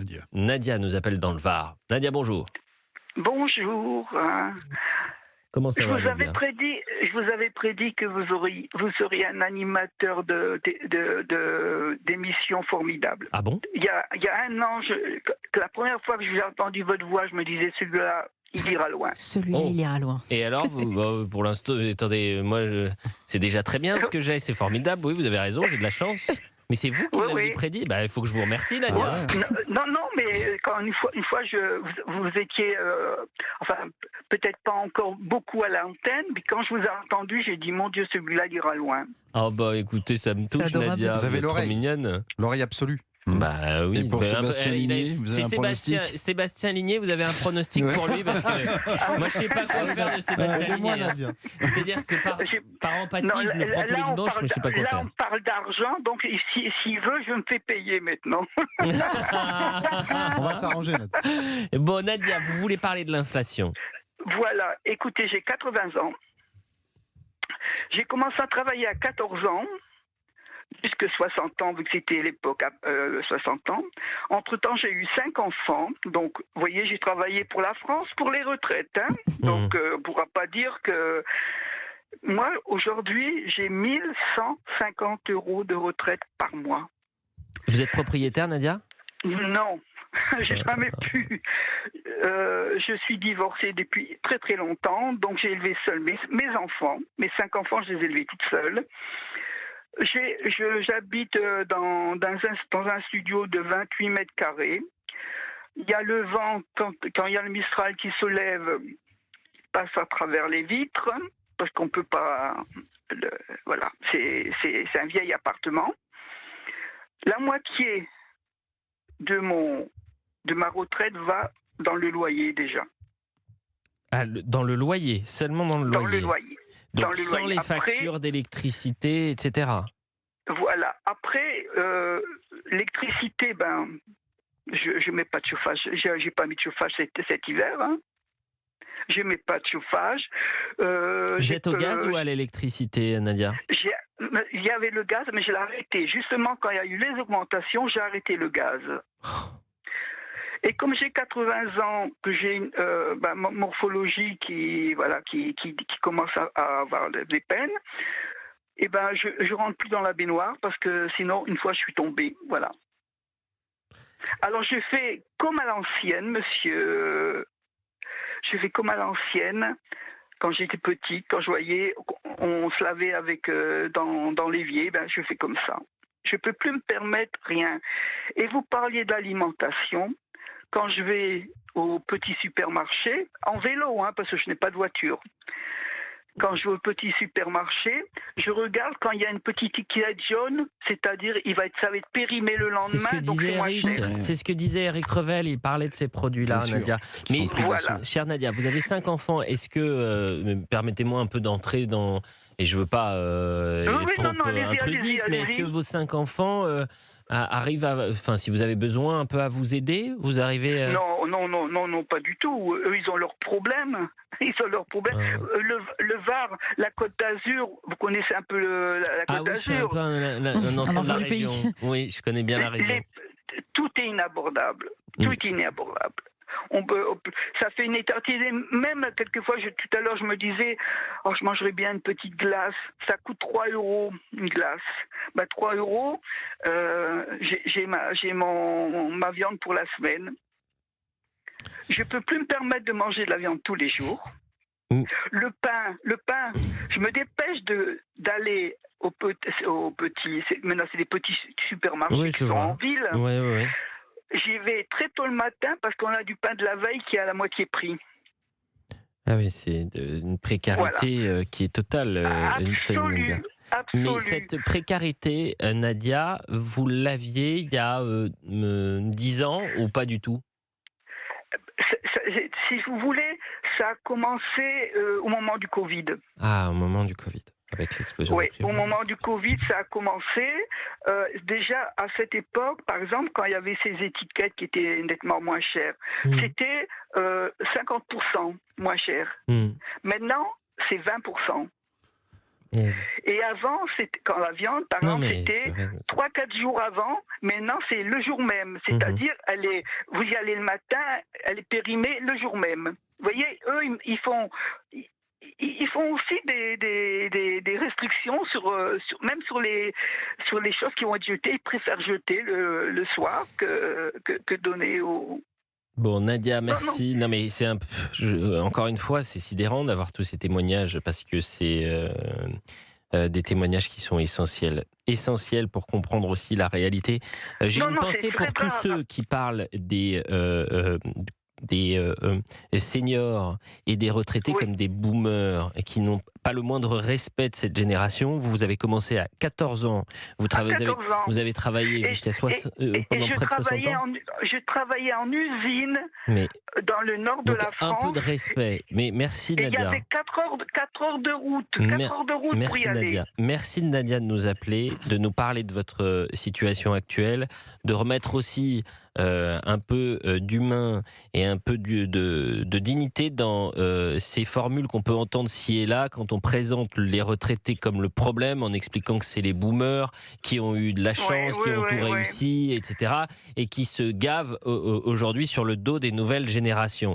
Nadia. Nadia nous appelle dans le Var. Nadia, bonjour. Bonjour. Comment ça va, Nadia? Je vous avais prédit que vous seriez un animateur d'émissions formidables. Ah bon? Il y a un an, la première fois que j'ai entendu votre voix, je me disais celui-là, il ira loin. Celui-là, il ira loin. Et alors, pour l'instant, attendez, c'est déjà très bien ce que j'ai, c'est formidable. Oui, vous avez raison, j'ai de la chance. Mais c'est vous qui l'avez prédit. Il faut que je vous remercie, Nadia. Non, mais quand une fois vous étiez, peut-être pas encore beaucoup à l'antenne, mais quand je vous ai entendu, j'ai dit, mon Dieu, celui-là, il ira loin. Oh écoutez, ça me touche, Nadia. Vous avez êtes trop l'oreille. mignonne. L'oreille absolue. Oui. Et pour Sébastien Ligné, vous avez un pronostic? Sébastien Ligné, vous avez un pronostic pour lui parce que moi je sais pas quoi faire de Sébastien Ligné. Nadia. C'est-à-dire que par empathie, je le prends tous les dimanches, mais je sais pas quoi faire. Là, on parle d'argent, donc s'il veut, je me fais payer maintenant. On va s'arranger, Nadia. Bon, Nadia, vous voulez parler de l'inflation? Voilà, écoutez, j'ai 80 ans. J'ai commencé à travailler à 14 ans. Jusque 60 ans, vu que c'était l'époque 60 ans. Entre-temps, j'ai eu 5 enfants. Donc, vous voyez, j'ai travaillé pour la France, pour les retraites. Donc, on ne pourra pas dire que... Moi, aujourd'hui, j'ai 1150 € de retraite par mois. Vous êtes propriétaire, Nadia? Non, j'ai jamais pu. Je suis divorcée depuis très très longtemps. Donc, j'ai élevé seul mes enfants. Mes 5 enfants, je les ai élevés toutes seules. J'habite dans un studio de 28 mètres carrés. Il y a le vent, quand il y a le Mistral qui se lève, il passe à travers les vitres, parce qu'on ne peut pas... voilà, c'est un vieil appartement. La moitié de ma retraite va dans le loyer déjà. Ah, dans le loyer, seulement dans le loyer. Dans le loyer. Donc sans les factures d'électricité, etc. Voilà. Après, l'électricité, je mets pas de chauffage. J'ai pas mis de chauffage cet hiver. Je mets pas de chauffage. Vous êtes au gaz ou à l'électricité, Nadia? Il y avait le gaz, mais je l'ai arrêté. Justement, quand il y a eu les augmentations, j'ai arrêté le gaz. Et comme j'ai 80 ans, que j'ai une morphologie qui commence à avoir des peines, je rentre plus dans la baignoire parce que sinon, une fois, je suis tombée. Voilà. Alors, je fais comme à l'ancienne, monsieur. Je fais comme à l'ancienne. Quand j'étais petite, quand je voyais, on se lavait avec dans l'évier, je fais comme ça. Je peux plus me permettre rien. Et vous parliez d'alimentation. Quand je vais au petit supermarché, en vélo, parce que je n'ai pas de voiture. Quand je vais au petit supermarché, je regarde quand il y a une petite étiquette jaune, c'est-à-dire ça va être périmé le lendemain. C'est ce que disait Eric. C'est ce que disait Eric Revel. Il parlait de ces produits-là, Nadia. Mais voilà. Chère Nadia, vous avez 5 enfants. Est-ce que permettez-moi un peu d'entrer dans, et je veux pas être trop intrusif, mais est-ce que vos 5 enfants arrivent si vous avez besoin un peu à vous aider, vous arrivez Non, pas du tout. Eux, ils ont leurs problèmes. Le Var, la Côte d'Azur, vous connaissez un peu la Côte d'Azur. Je suis un peu un enfant de la région. pays. Oui, je connais bien la région. Tout est inabordable. Tout est inabordable. Ça fait une éternité. Même quelquefois, tout à l'heure, je me disais, je mangerais bien une petite glace. Ça coûte 3 € une glace. 3 €. J'ai ma viande pour la semaine. Je peux plus me permettre de manger de la viande tous les jours. Le pain, je me dépêche d'aller au petit. Maintenant, c'est des petits supermarchés qui sont en ville. Oui. J'y vais très tôt le matin parce qu'on a du pain de la veille qui est à la moitié prix. Ah oui, c'est une précarité qui est totale. Absolue. Mais cette précarité, Nadia, vous l'aviez il y a 10 ans ou pas du tout? Si vous voulez, ça a commencé au moment du Covid. Ah, au moment du Covid, avec l'explosion des prix. Au moment du Covid, ça a commencé. Déjà, à cette époque, par exemple, quand il y avait ces étiquettes qui étaient nettement moins chères, c'était 50% moins cher. Maintenant, c'est 20%. Et avant, quand la viande, par exemple, c'était 3-4 jours avant. Maintenant, c'est le jour même. C'est-à-dire, vous y allez le matin, elle est périmée le jour même. Vous voyez, eux, ils font aussi des restrictions même sur les choses qui vont être jetées. Ils préfèrent jeter le soir que donner aux... Bon, Nadia, merci. Non, mais c'est encore une fois, c'est sidérant d'avoir tous ces témoignages parce que c'est des témoignages qui sont essentiels pour comprendre aussi la réalité. J'ai une pensée pour tous ceux qui parlent des seniors et des retraités comme des boomers et qui n'ont pas le moindre respect de cette génération. Vous avez commencé à 14 ans. Vous avez travaillé jusqu'à pendant près de 60 ans. Je travaillais en usine dans le nord de la France. Un peu de respect. Mais merci Nadia. Il y avait 4 heures de route. 4 heures de route pour y aller. Nadia. Merci Nadia de nous appeler, de nous parler de votre situation actuelle, de remettre aussi un peu d'humain et un peu de dignité dans ces formules qu'on peut entendre ci et là quand on présente les retraités comme le problème en expliquant que c'est les boomers qui ont eu de la chance, qui ont tout réussi, etc. et qui se gavent aujourd'hui sur le dos des nouvelles générations.